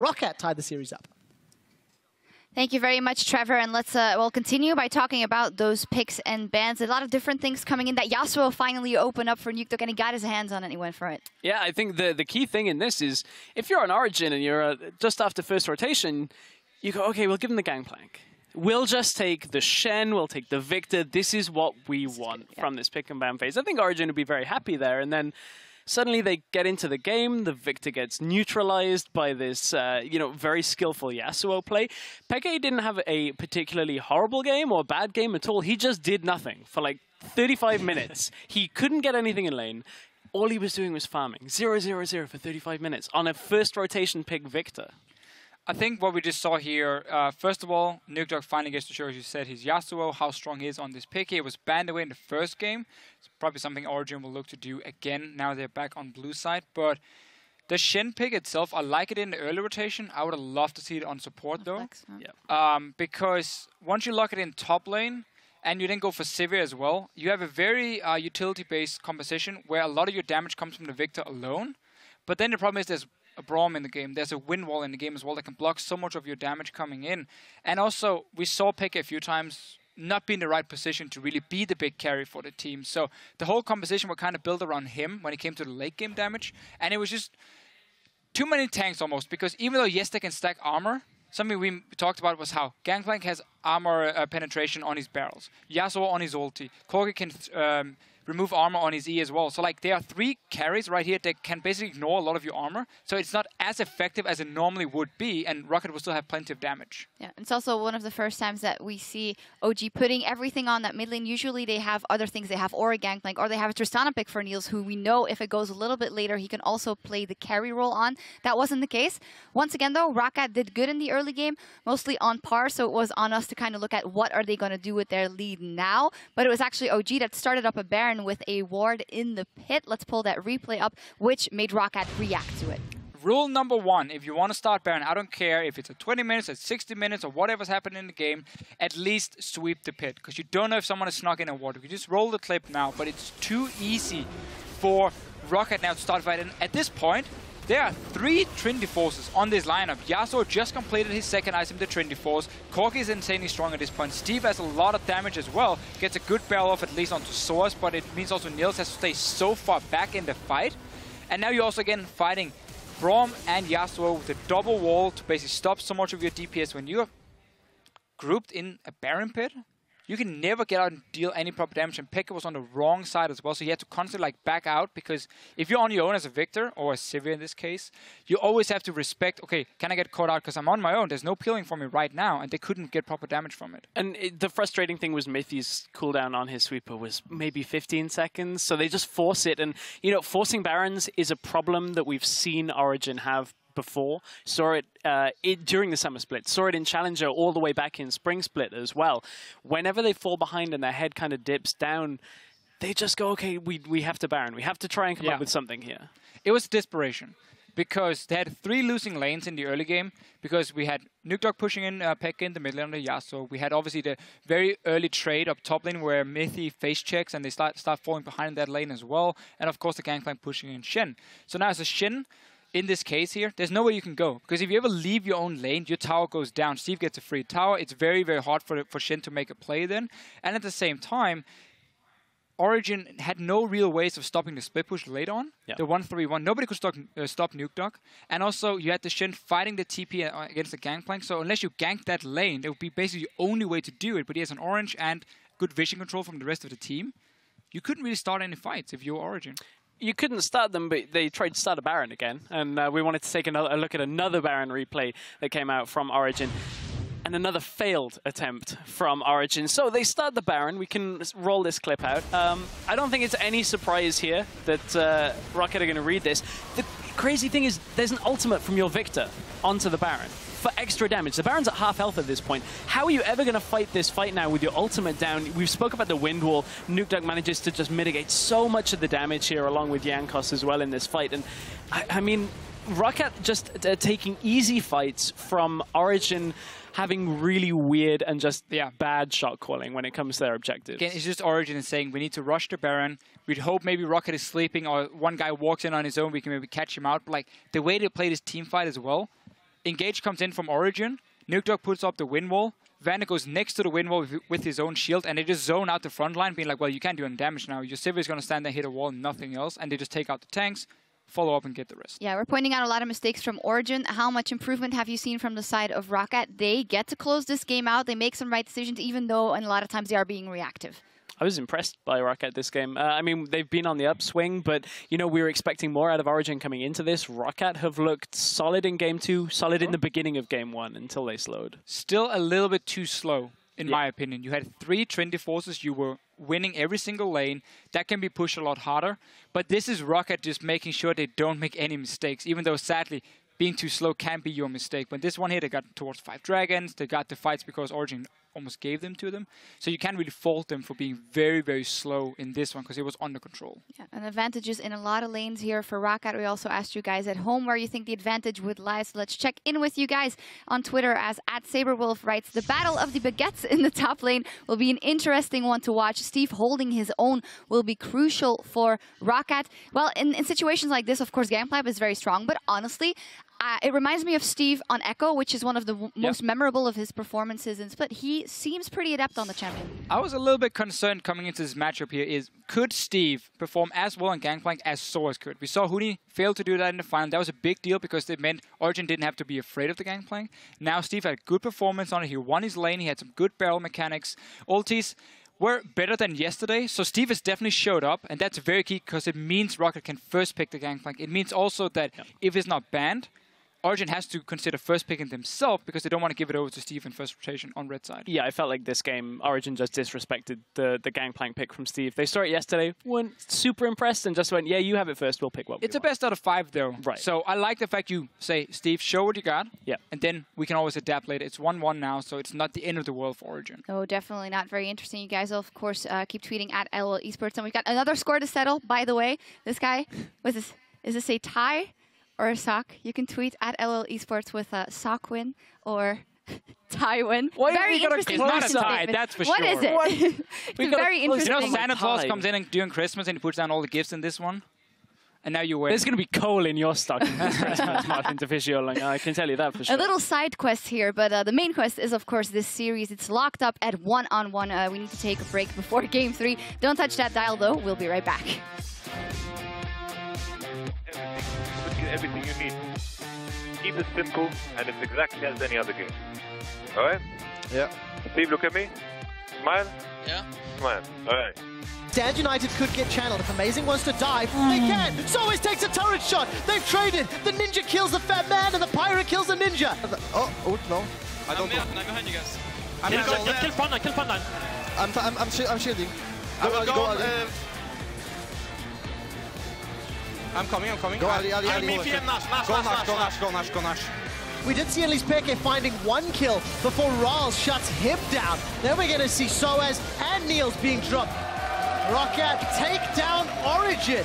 ROCCAT tied the series up. Thank you very much, Trevor. And let's we'll continue by talking about those picks and bans. A lot of different things coming in. That Yasuo finally opened up for Nukeduck, and he got his hands on it and he went for it. Yeah, I think the key thing in this is if you're on Origen and you're just after first rotation, you go, okay, we'll give him the Gangplank. We'll just take the Shen, we'll take the Victor. This is what we want from this pick and ban phase. I think Origen would be very happy there. And then suddenly they get into the game, the Victor gets neutralized by this, very skillful Yasuo play. Peke didn't have a particularly horrible game or bad game at all. He just did nothing for like 35 minutes. He couldn't get anything in lane. All he was doing was farming. 0-0-0 for 35 minutes on a first rotation pick Victor. I think what we just saw here, first of all, Nukeduck finally gets to show, as you said, his Yasuo, how strong he is on this pick. It was banned away in the first game. It's probably something Origen will look to do again. Now they're back on blue side. But the Shen pick itself, I like it in the early rotation. I would have loved to see it on support, though. Because once you lock it in top lane, and you then go for Sivir as well, you have a very utility-based composition where a lot of your damage comes from the Victor alone. But then the problem is there's a Braum in the game. There's a wind wall in the game as well that can block so much of your damage coming in. And also, we saw Peke a few times not be in the right position to really be the big carry for the team. So the whole composition was kind of built around him when it came to the late game damage. And it was just too many tanks almost, because even though, yes, they can stack armor, something we talked about was how Gangplank has armor penetration on his barrels, Yasuo on his ulti, Corki can remove armor on his E as well. So like there are 3 carries right here that can basically ignore a lot of your armor. So it's not as effective as it normally would be, and ROCCAT will still have plenty of damage. Yeah, it's also one of the first times that we see OG putting everything on that mid lane. Usually they have other things. They have Aura Gangplank, or they have a Tristana pick for Niels, who we know if it goes a little bit later, he can also play the carry role on. That wasn't the case. Once again, though, ROCCAT did good in the early game, mostly on par, so it was on us to kind of look at what are they going to do with their lead now. But it was actually OG that started up a Baron with a ward in the pit. Let's pull that replay up, which made ROCCAT react to it. Rule number 1, if you want to start Baron, I don't care if it's at 20 minutes, at 60 minutes, or whatever's happening in the game, at least sweep the pit, because you don't know if someone has snuck in a ward. You just roll the clip now, but it's too easy for ROCCAT now to start fighting. At this point, there are 3 Trinity Forces on this lineup. Yasuo just completed his second item, the Trinity Force. Corki is insanely strong at this point. Steve has a lot of damage as well. Gets a good barrel off at least onto Source, but it means also Niels has to stay so far back in the fight. And now you're also again fighting Braum and Yasuo with a double wall to basically stop so much of your DPS. When you're grouped in a Baron pit, you can never get out and deal any proper damage, and Pekka was on the wrong side as well, so he had to constantly like back out, because if you're on your own as a Victor, or a Sivir in this case, you always have to respect, okay, can I get caught out because I'm on my own, there's no peeling for me right now, and they couldn't get proper damage from it. And the frustrating thing was Mythi's cooldown on his sweeper was maybe 15 seconds, so they just force it, and forcing Barons is a problem that we've seen Origen have before. Saw it during the summer split, saw it in Challenger all the way back in spring split as well. Whenever they fall behind and their head kind of dips down, they just go, okay, we have to Baron. We have to try and come up with something here. It was desperation, because they had 3 losing lanes in the early game, because we had Nukeduck pushing in Pekka in the middle lane on the Yasuo. We had obviously the very early trade up top lane where Mythi face checks and they start falling behind in that lane as well. And of course the Gangplank pushing in Shen. So now as a Shen, in this case here, there's nowhere you can go. Because if you ever leave your own lane, your tower goes down. Steve gets a free tower. It's very, very hard for Shen to make a play then. And at the same time, Origen had no real ways of stopping the split push late on. The 1-3-1. Nobody could stop Nukeduck. And also, you had the Shen fighting the TP against the Gangplank. So unless you ganked that lane, it would be basically the only way to do it. But he has an orange and good vision control from the rest of the team. You couldn't really start any fights if you were Origen. You couldn't start them, but they tried to start a Baron again. And we wanted to take a look at another Baron replay that came out from Origen. And another failed attempt from Origen. So they start the Baron. We can roll this clip out. I don't think it's any surprise here that ROCCAT are going to read this. The crazy thing is there's an ultimate from your Victor onto the Baron for extra damage. The Baron's at half health at this point. How are you ever going to fight this fight now with your ultimate down? We've spoke about the wind wall. Nukeduck manages to just mitigate so much of the damage here along with Jankos as well in this fight. And I mean, ROCCAT just taking easy fights from Origen having really weird and just bad shot calling when it comes to their objectives. Again, it's just Origen saying we need to rush the Baron. We'd hope maybe ROCCAT is sleeping or one guy walks in on his own, we can maybe catch him out. But like the way they play this team fight as well, Engage comes in from Origen. Nukdog puts up the wind wall. Vander goes next to the wind wall with his own shield, and they just zone out the front line, being like, well, you can't do any damage now. Your Sivir is going to stand there, hit a wall, nothing else, and they just take out the tanks, follow up, and get the rest. Yeah, we're pointing out a lot of mistakes from Origen. How much improvement have you seen from the side of ROCCAT? They get to close this game out. They make some right decisions, even though and a lot of times they are being reactive. I was impressed by ROCCAT this game. I mean, they've been on the upswing, but, you know, we were expecting more out of Origen coming into this. ROCCAT have looked solid in Game 2, solid in the beginning of Game 1 until they slowed. Still a little bit too slow, in my opinion. You had 3 Trinity Forces. You were winning every single lane. That can be pushed a lot harder. But this is ROCCAT just making sure they don't make any mistakes, even though, sadly, being too slow can be your mistake. When this one here, they got towards 5 dragons. They got the fights because Origen almost gave them to them. So you can't really fault them for being very, very slow in this one because it was under control. Yeah, and advantages in a lot of lanes here for ROCCAT. We also asked you guys at home where you think the advantage would lie. So let's check in with you guys on Twitter as @SaberWolf writes, the battle of the baguettes in the top lane will be an interesting one to watch. Steve holding his own will be crucial for ROCCAT. Well, in situations like this, of course, Gangplank is very strong, but honestly, it reminds me of Steve on Echo, which is one of the most memorable of his performances in Split. He seems pretty adept on the champion. I was a little bit concerned coming into this matchup here is, could Steve perform as well on Gangplank as Soaz could? We saw Huni fail to do that in the final. That was a big deal because it meant Origen didn't have to be afraid of the Gangplank. Now Steve had a good performance on it. He won his lane. He had some good barrel mechanics. Ultis were better than yesterday, so Steve has definitely showed up, and that's very key because it means ROCCAT can first pick the Gangplank. It means also that if it's not banned, Origen has to consider first picking themselves because they don't want to give it over to Steve in first rotation on red side. Yeah, I felt like this game, Origen just disrespected the Gangplank pick from Steve. They saw it yesterday, weren't super impressed, and just went, yeah, you have it first, we'll pick what we want. It's a best out of 5, though. Right. So I like the fact you say, Steve, show what you got, and then we can always adapt later. It's 1-1 now, so it's not the end of the world for Origen. Oh, definitely not. Very interesting. You guys will, of course, keep tweeting at LOL Esports. And we've got another score to settle, by the way. This guy, is this a tie? Or a sock? You can tweet at LOL Esports with a sock win or tie win. Very interesting. It's not a tie, that's for sure. What is it? It's very interesting. You know, Santa Claus comes in and during Christmas and he puts down all the gifts in this one. And now you win. There's going to be coal in your stocking this Christmas, Martin D'Officio. I can tell you that for sure. A little side quest here, but the main quest is, of course, this series. It's locked up at 1-on-1. We need to take a break before Game 3. Don't touch that dial, though. We'll be right back. Everything you need. Keep it simple, and it's exactly as any other game. Alright? Yeah. Steve, look at me. Smile. Yeah. Smile. Alright. Stand United could get channeled. If Amazing wants to dive, they can. Soaz takes a turret shot. They've traded. The ninja kills the fat man, and the pirate kills the ninja. Oh no. I don't know. I'm behind you guys. Kill Panda. I'm shielding. I'm coming. Go Ali. Go Nash. We did see at least Peke finding 1 kill before Rawls shuts him down. Then we're going to see Soaz and Niels being dropped. ROCCAT take down Origen.